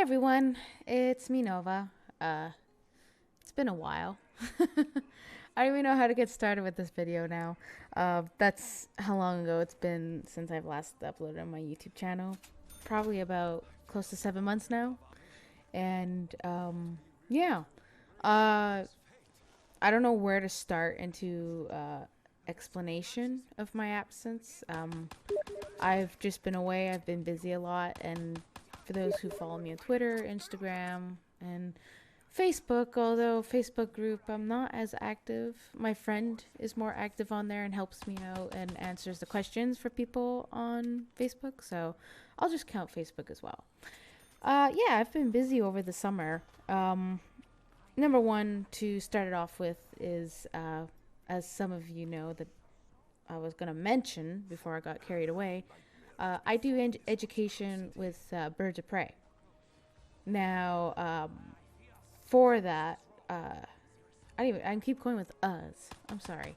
everyone, it's me Nova. It's been a while. I don't even know how to get started with this video now. That's how long ago it's been since I've last uploaded on my YouTube channel. Probably about close to 7 months now. And yeah, uh, I don't know where to start into explanation of my absence. I've just been away. I've been busy a lot, and for those who follow me on Twitter, Instagram, and Facebook, although Facebook group I'm not as active. My friend is more active on there and helps me out and answers the questions for people on Facebook, so I'll just count Facebook as well. Yeah, I've been busy over the summer. Number one to start it off with is, as some of you know that I was going to mention before I got carried away, I do education with birds of prey. Now, for that, I keep going with us. I'm sorry.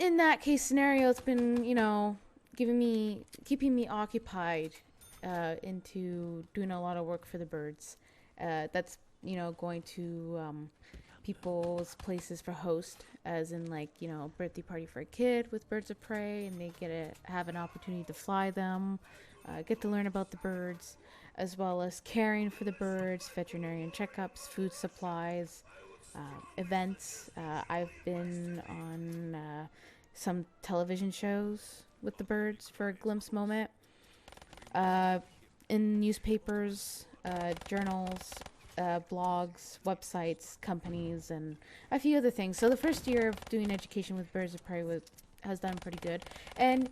In that case scenario, it's been, keeping me occupied into doing a lot of work for the birds. That's, going to people's places for host, as in birthday party for a kid with birds of prey, and they get to have an opportunity to fly them, get to learn about the birds, as well as caring for the birds, veterinarian checkups, food supplies, events. I've been on some television shows with the birds for a glimpse moment, in newspapers, journals, blogs, websites, companies, and a few other things. So the first year of doing education with birds of prey has done pretty good, and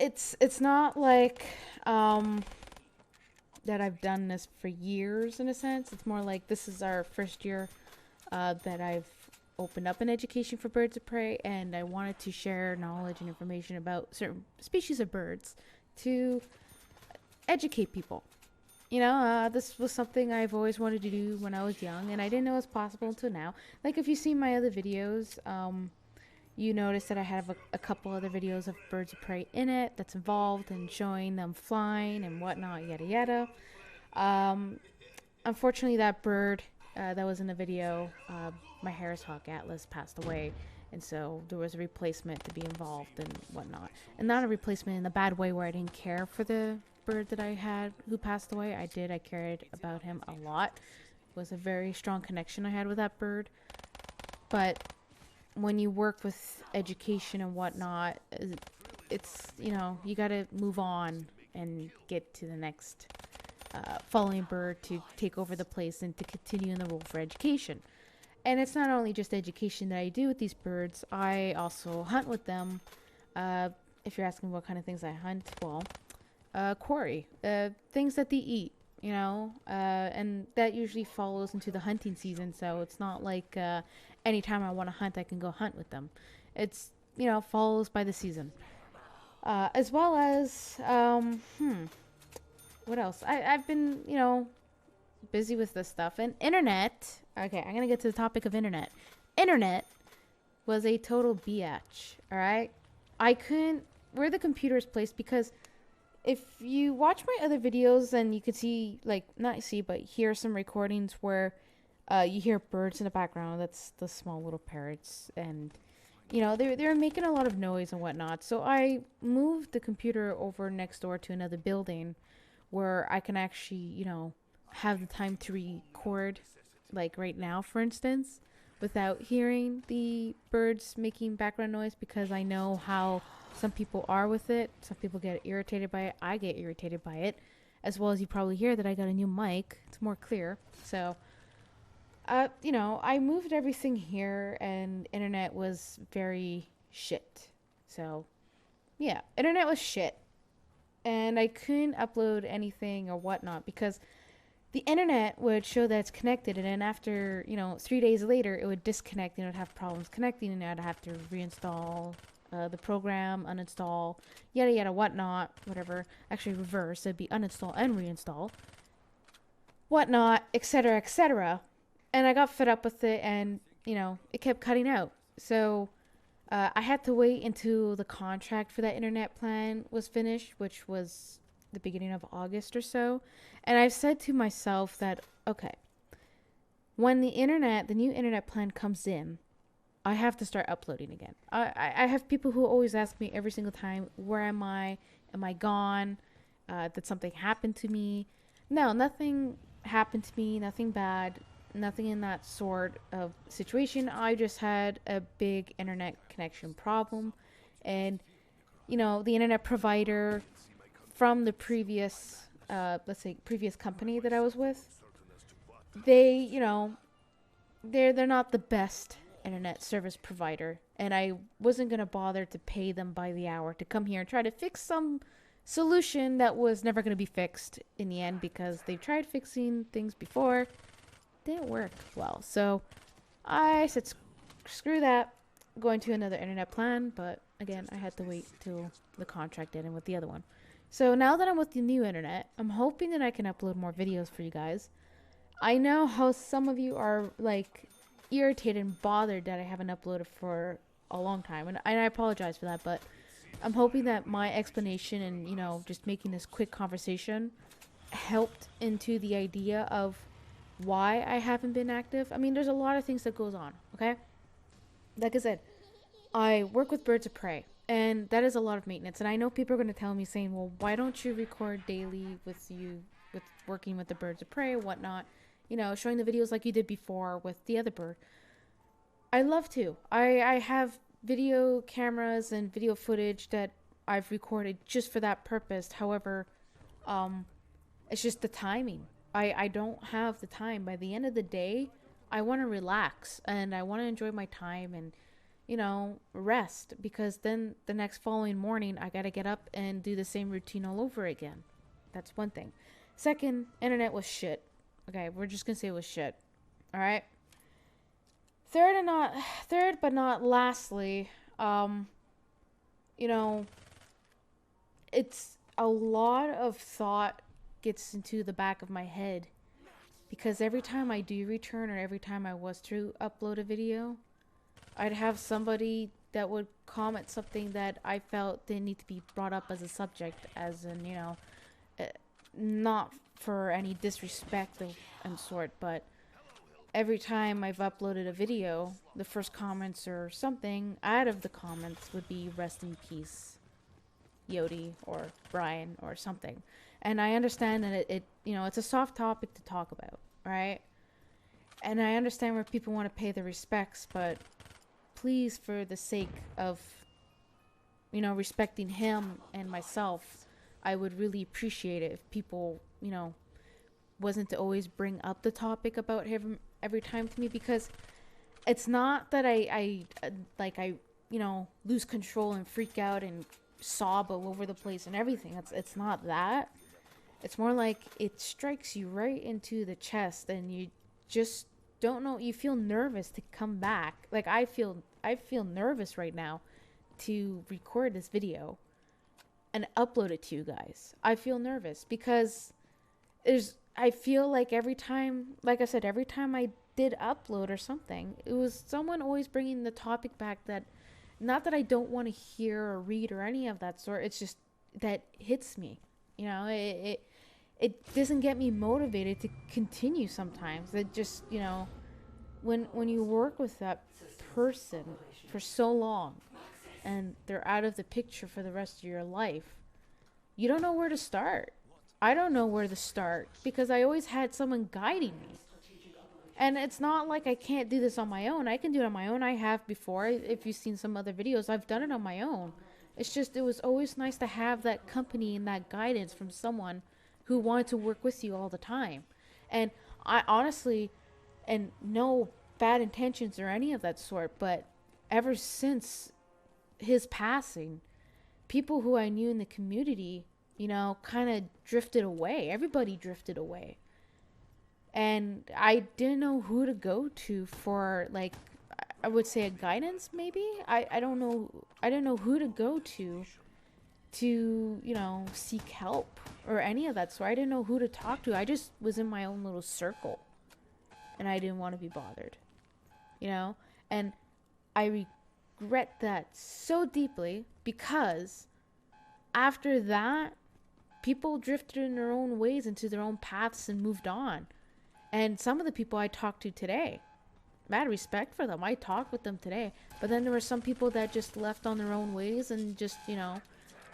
it's not like that I've done this for years in a sense. It's more like this is our first year that I've opened up an education for birds of prey, and I wanted to share knowledge and information about certain species of birds to educate people. This was something I've always wanted to do when I was young, and I didn't know it was possible until now. Like, if you've seen my other videos, you notice that I have a couple other videos of birds of prey in it that's involved in showing them flying and whatnot, yada yada. Unfortunately, that bird that was in the video, my Harris Hawk Atlas, passed away, and so there was a replacement to be involved and whatnot. And not a replacement in a bad way where I didn't care for the bird that I had who passed away. I did. I cared about him a lot. It was a very strong connection I had with that bird. But when you work with education and whatnot, it's, you got to move on and get to the next following bird to take over the place and to continue in the role for education. And it's not only just education that I do with these birds, I also hunt with them. If you're asking what kind of things I hunt, well, quarry, things that they eat, and that usually follows into the hunting season. So it's not like anytime I want to hunt, I can go hunt with them. It's, follows by the season. As well as, what else? I've been, busy with this stuff. And internet, okay, I'm going to get to the topic of internet. Internet was a total biatch, all right? I couldn't, where the computer is placed, because if you watch my other videos, then you could see, not see, but hear some recordings where you hear birds in the background. That's the small little parrots. And, they're making a lot of noise and whatnot. So I moved the computer over next door to another building where I can actually, have the time to record, like right now, for instance, without hearing the birds making background noise, because I know how some people are with it. Some people get irritated by it. I get irritated by it. As well as you probably hear that I got a new mic. It's more clear. So, I moved everything here, and internet was very shit. So, yeah, internet was shit. And I couldn't upload anything or whatnot because the internet would show that it's connected, and then after, 3 days later, it would disconnect and it would have problems connecting, and I'd have to reinstall the program, uninstall, yada yada, whatnot, whatever. Actually, reverse. It'd be uninstall and reinstall, whatnot, etc., etc. And I got fed up with it, and it kept cutting out. So I had to wait until the contract for that internet plan was finished, which was the beginning of August or so. And I've said to myself that, okay, when the new internet plan comes in, I have to start uploading again. I have people who always ask me every single time, where am I? Am I gone? Did something happen to me? No, nothing happened to me. Nothing bad. Nothing in that sort of situation. I just had a big internet connection problem. And, the internet provider from the previous, let's say, previous company that I was with, they, they're not the best internet service provider, and I wasn't going to bother to pay them by the hour to come here and try to fix some solution that was never going to be fixed in the end, because they've tried fixing things before, didn't work well. So I said screw that, going to another internet plan. But again, I had to wait till the contract ended with the other one. So now that I'm with the new internet, I'm hoping that I can upload more videos for you guys. I know how some of you are like irritated and bothered that I haven't uploaded for a long time, and I apologize for that, but I'm hoping that my explanation and just making this quick conversation helped into the idea of why I haven't been active. I mean, there's a lot of things that goes on, okay? Like I said, I work with birds of prey, and that is a lot of maintenance. And I know people are going to tell me saying, well, why don't you record daily with working with the birds of prey and whatnot, showing the videos like you did before with the other bird. I love to. I have video cameras and video footage that I've recorded just for that purpose. However, it's just the timing. I don't have the time. By the end of the day, I want to relax and I want to enjoy my time and, rest, because then the next following morning, I got to get up and do the same routine all over again. That's one thing. Second, internet was shit. Okay, we're just going to say it was shit. All right. Third but not lastly, it's a lot of thought gets into the back of my head, because every time I do return, or every time I was to upload a video, I'd have somebody that would comment something that I felt didn't need to be brought up as a subject, as in, not for any disrespect of and sort, but every time I've uploaded a video, the first comments or something out of the comments would be rest in peace, Yodi or Brian or something. And I understand that it's a soft topic to talk about, right? And I understand where people want to pay their respects, but please, for the sake of, respecting him and myself, I would really appreciate it if people, wasn't to always bring up the topic about him every time to me, because it's not that I lose control and freak out and sob all over the place and everything. It's not that. It's more like it strikes you right into the chest and you just don't know. You feel nervous to come back. Like I feel nervous right now to record this video and upload it to you guys. I feel nervous because I feel like every time I did upload or something, it was someone always bringing the topic back that, not that I don't want to hear or read or any of that sort. It's just that hits me. It doesn't get me motivated to continue sometimes. It just, when you work with that person for so long and they're out of the picture for the rest of your life, you don't know where to start. I don't know where to start because I always had someone guiding me. And it's not like I can't do this on my own. I can do it on my own. I have before. If you've seen some other videos, I've done it on my own. It's just, it was always nice to have that company and that guidance from someone who wanted to work with you all the time. And I honestly, and no bad intentions or any of that sort, but ever since his passing, people who I knew in the community, kind of drifted away. Everybody drifted away. And I didn't know who to go to for, like, I would say a guidance, maybe? I don't know. I didn't know who to go to, seek help or any of that. So I didn't know who to talk to. I just was in my own little circle. And I didn't want to be bothered. And I regret that so deeply because after that, people drifted in their own ways into their own paths and moved on. And some of the people I talked to today, mad respect for them. I talked with them today. But then there were some people that just left on their own ways and just, you know,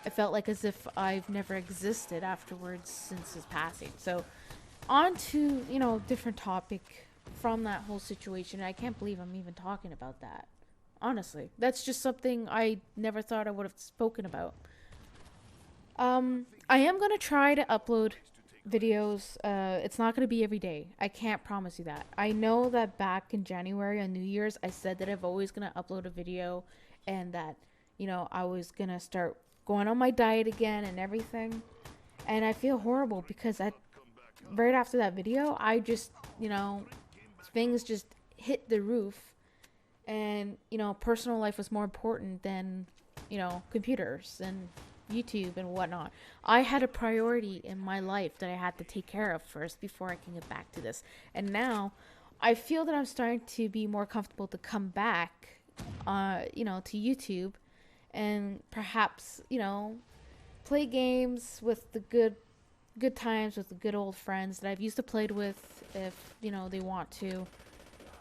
it felt like as if I've never existed afterwards since his passing. So on to, you know, different topic from that whole situation. I can't believe I'm even talking about that. Honestly, that's just something I never thought I would have spoken about. I am going to try to upload videos. It's not going to be every day. I can't promise you that. I know that back in January on New Year's, I said that I've always going to upload a video and that, you know, I was going to start going on my diet again and everything. And I feel horrible because right after that video, I just, you know, things just hit the roof. And, you know, personal life was more important than, you know, computers and YouTube and whatnot. I had a priority in my life that I had to take care of first before I can get back to this. And now I feel that I'm starting to be more comfortable to come back, you know, to YouTube and perhaps, you know, play games with the good times with the good old friends that I've used to play with if, you know, they want to.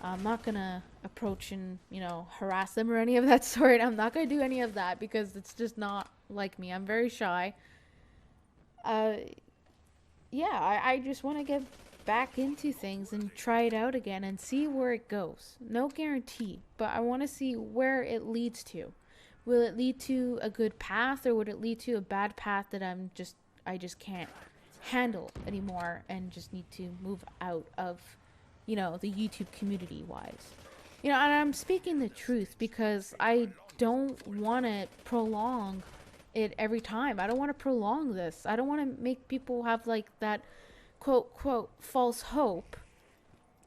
I'm not gonna approach and, you know, harass them or any of that sort. I'm not gonna do any of that because it's just not like me. I'm very shy. Yeah, I just want to get back into things and try it out again and see where it goes. No guarantee, but I want to see where it leads to. Will it lead to a good path or would it lead to a bad path that I just can't handle anymore and just need to move out of, you know, the YouTube community wise. You know, and I'm speaking the truth because I don't want to prolong it every time. I don't want to prolong this. I don't want to make people have like that quote false hope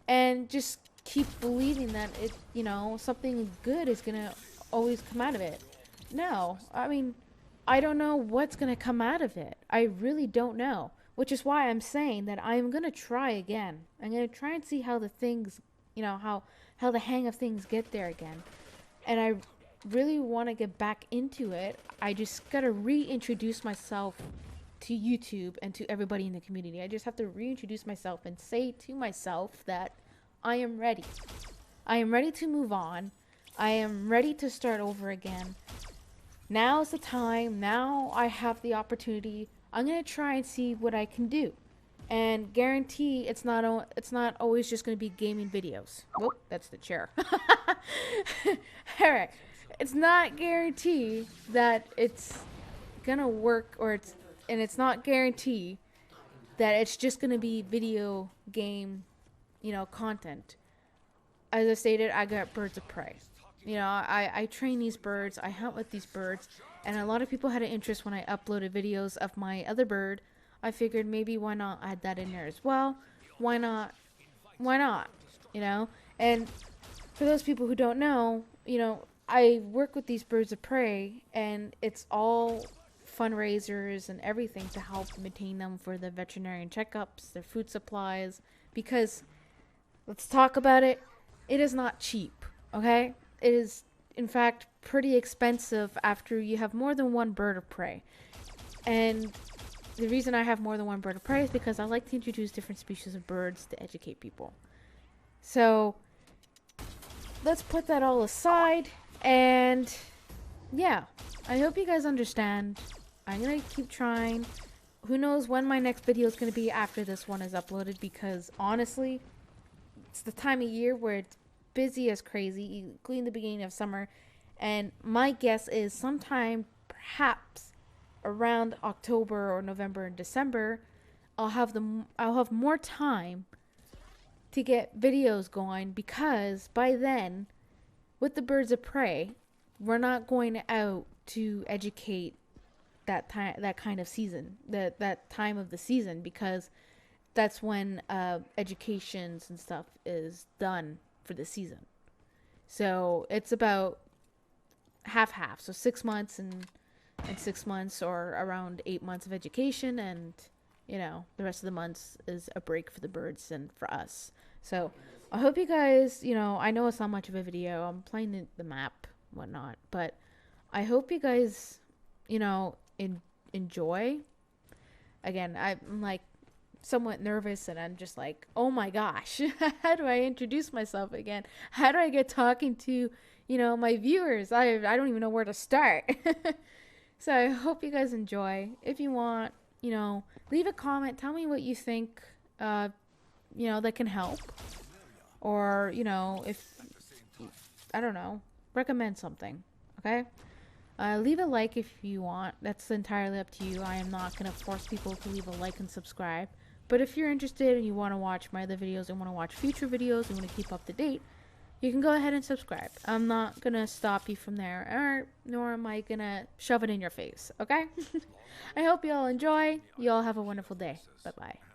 and just keep believing that it, you know, something good is going to always come out of it. No, I mean, I don't know what's going to come out of it. I really don't know. Which is why I'm saying that I'm going to try again. I'm going to try and see how the things, you know, how the hang of things get there again. And I really want to get back into it. I just got to reintroduce myself to YouTube and to everybody in the community. I just have to reintroduce myself and say to myself that I am ready. I am ready to move on. I am ready to start over again. Now's the time. Now I have the opportunity. I'm going to try and see what I can do. And guarantee it's not always just going to be gaming videos. Whoop, that's the chair. Alright. It's not guarantee that it's going to work and it's not guarantee that it's just going to be video game, you know, content. As I stated, I got birds of prey. You know, I train these birds, I hunt with these birds, and a lot of people had an interest when I uploaded videos of my other bird. I figured maybe why not add that in there as well? Why not? Why not? You know? And for those people who don't know, you know, I work with these birds of prey, and it's all fundraisers and everything to help maintain them for the veterinarian checkups, their food supplies, because, let's talk about it, it is not cheap, okay? It is, in fact, pretty expensive after you have more than one bird of prey. And the reason I have more than one bird of prey is because I like to introduce different species of birds to educate people. So, let's put that all aside. And, yeah, I hope you guys understand. I'm going to keep trying. Who knows when my next video is going to be after this one is uploaded, because, honestly, it's the time of year where it's busy as crazy, including the beginning of summer, and my guess is sometime perhaps around October or November and December I'll have more time to get videos going, because by then with the birds of prey we're not going out to educate that kind of season, that time of the season, because that's when educations and stuff is done for the season. So it's about half. So 6 months and 6 months, or around 8 months of education, and you know, the rest of the months is a break for the birds and for us. So I hope you guys, you know, I know it's not much of a video, I'm playing the map, whatnot, but I hope you guys, you know, enjoy. again, I'm like somewhat nervous, and I'm just like, oh my gosh, how do I introduce myself again? How do I get talking to, my viewers? I don't even know where to start. So I hope you guys enjoy. If you want, leave a comment. Tell me what you think, that can help. Or, if, I don't know, recommend something. Okay? Leave a like if you want. That's entirely up to you. I am not going to force people to leave a like and subscribe. But if you're interested and you want to watch my other videos and want to watch future videos and want to keep up to date, you can go ahead and subscribe. I'm not going to stop you from there, nor am I going to shove it in your face, okay? I hope you all enjoy. You all have a wonderful day. Bye-bye.